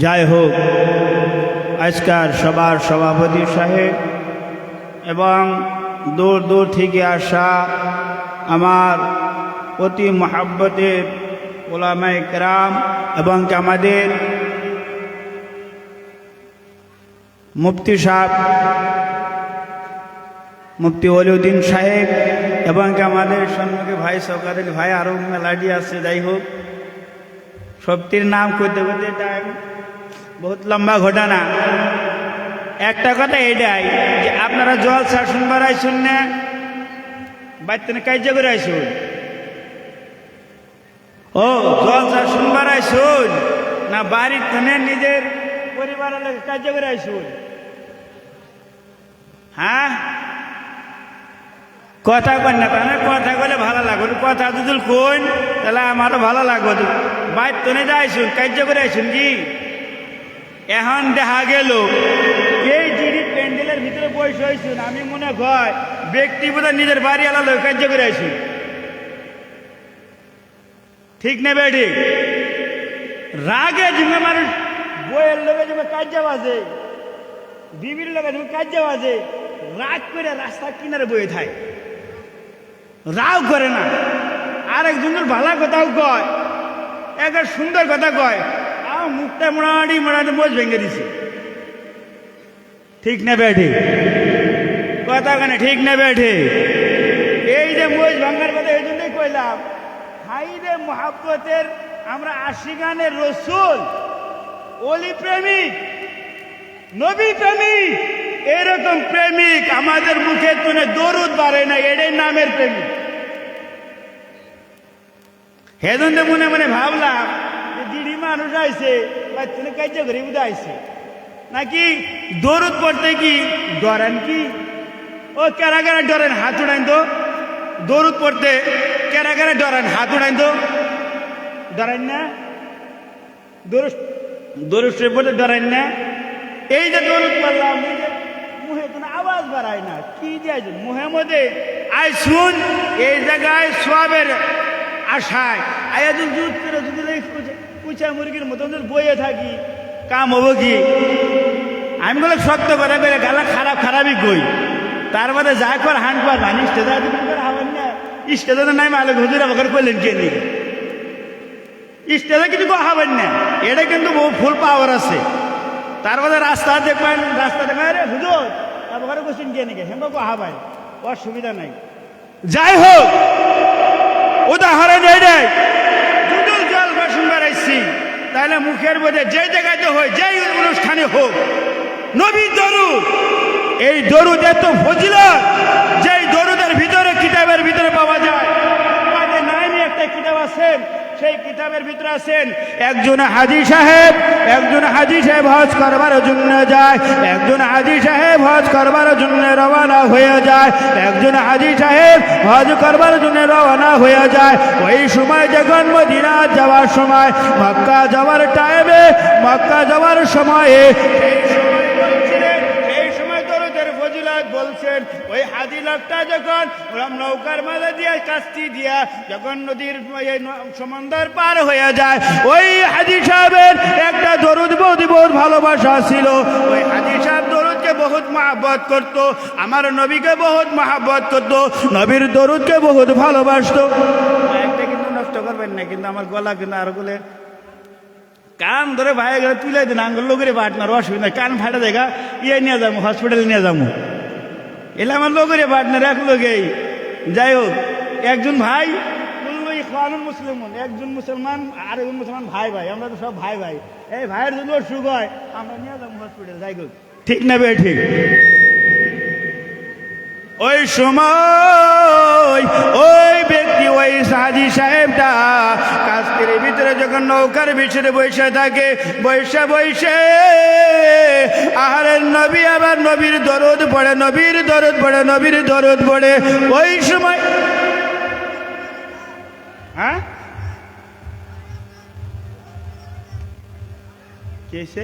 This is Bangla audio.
যাই হোক, আজকাল সবার সভাপতি সাহেব এবং দূর দূর থেকে আসা আমার অতি মহাব্বতের ওলামায়ে কেরাম এবং আমাদের মুফতি সাহেব, মুফতি ওলিউদ্দিন সাহেব এবং আমাদের সম্মুখে ভাই শওকত ভাই, আরও মেলাডি আছে। যাই হোক, সবটির নাম করতে করতে টাইম বহুত লম্বা ঘটনা। একটা কথা এটাই যে আপনারা জলসা শুনবার আইসুন না, বাড়িতে কার্য করে আইসুন। ও জলসা শুনবার আইসুন না বাড়ির থেকে নিজের পরিবারের লোক কার্য করে আইসুন? হ্যাঁ, কথা কন না, তাহলে কথা বলে ভালো লাগবে। কথা যদি কোন তাহলে আমারও ভালো লাগবে। বাইর তনে যাইছুন, কার্য করে আইসুন কি? এখন দেখা গেল এই যিনি প্যান্ডেলের ভিতরে বসে হয়েছুন, আমি মনে হয় ব্যক্তিগত নিজের বাড়ি আলাদা কার্য করে আইসুন। ঠিক নেবে ঠিক? রাগে জিমে মানুষ বইয়ের লোকে যেমন কার্য বাজে, বিবির লোকে যেমন কার্য বাজে, রাগ করে রাস্তার কিনারে বয়ে থাকে, রাগ করে না। আর একজনের ভালো কথাও কয়, একটা সুন্দর কথা কয়, আর মুখটা মোটামুটি মোটামুটি মোজ ভেঙে দিছে। ঠিক না বেঠে? কথা কেন ঠিক না বেঠে? এই যে মোজ ভাঙার কথা এই জন্যই কইলাম, হাইরে মহাব্বতের আমরা আশিকানের রসুল, অলি প্রেমিক, নবী প্রেমিক, এরকম প্রেমিক আমাদের মুখে তুলে দরুদ বাড়ে না, এটাই নামের প্রেমিক। হেজন্য মনে মনে ভাবলাম যে দিদি মানুষ আইছে তুমি কার্য করি বুঝে আইছে নাকি দরুদ পড়তে কি ডরেন কি? ও কেরা কেরা ডরেন হাত উড়াইন তো? দরুদ পড়তে কেরা কেরা ডরেন হাত উড়াইন তো? ডরেন না? দরুদ পড়তে ডরেন না? এই যে দরুদ পড়লাম, মুহে কোনো আওয়াজ বাড়ায় না, কি দিয়ে মুহে মধ্যে আই শুন এই জায়গায় সোয়াবের আশায় আয়াতুল জুদ করে যদি কুচা মুরগির মতন বইয়ে থাকি, কাম হবো কি? আমি বলে সত্য কথা করে গালা খারাপ খারাপই কই, তার মধ্যে যা কর হান কর ভানি স্টেজা হবেন না, স্টেজে নাই মালিক হুজুর আমাকে করলেন কে নিয়ে স্টেজে কিন্তু হবেন না, এটা কিন্তু বহু ফুল পাওয়ার আছে। তার মধ্যে রাস্তা দেখবেন, রাস্তা দেখবেন রে হুজুর আমাকে কোশ্চিন কে নিয়ে হেমা কো হাবাই, অসুবিধা নাই। যাই হোক, উদাহরণ এটাই, দুদুল জল বাসন বেড়াইছি, তাহলে মুখের মধ্যে যে জায়গাতে হয়, যেই অনুষ্ঠানে হোক, নবী দরুদ, এই দরুদ এত ফজিলত, যেই দরুদের ভিতরে কিতাবের ভিতরে পাওয়া যায়। আমাদের নামে একটা কিতাব আছেন, সেই কিতাবের ভিতরে আছেন একজন হাজী সাহেব, হজ করবার জন্য যায়, একজন হাজী সাহেব হজ করবার জন্য রওনা হয়ে যায়, একজন হাজী সাহেব হজ করবার জন্য রওনা হয়ে যায়। ওই সময় যখন মদিনা যাওয়ার সময়, মক্কা যাওয়ার টাইমে, মক্কা যাওয়ার সময়ে বলছেন ওই হাজি লোকটা যখন নৌকার মাঝে দিয়ে কাস্তি দিয়া যখন নদীর সমুদ্র পার হয়ে যায়, ওই হাজি সাহেবের একটা দরুদ বহুত ভালোবাসা ছিল। ওই হাজি সাহেব দরুদকে বহুত মহাব্বত করত, আমার নবীকে বহুত মহাব্বত করত, নবীর দরুদকে বহুত ভালোবাসত। একটা কিন্তু নষ্ট করবেন না, কিন্তু আমার গলা কিন্তু আর বলে কান ধরে ভাই গেলে তুলে দিন, আঙ্গুল লোকের পার্টনার অসুবিধা, কান ফাটা দেখা ইয়ে নিয়ে যাবো, হসপিটালে নিয়ে যাবো, এলে আমার লোকের পার্টনার এক লোকেই। যাই হোক, একজন ভাই মুসলিম, একজন মুসলমান আর একজন মুসলমান ভাই ভাই, আমরা তো সব ভাই ভাই, এই ভাইয়ের যদি অসুখ হয় আমরা নিয়ে যাবো হসপিটাল। যাই হোক, ঠিক না বে ঠিক? ওই সময় ওই ব্যক্তি, ওই হাজী সাহেবটা কাস্তির ভিতরে যখন নৌকার ভিতরে বসে থাকে, বসে বসে আর নবী আবার নবীর দরুদ পড়ে, নবীর দরুদ পড়ে, নবীর দরুদ পড়ে। ওই সময় হ্যাঁ কেসে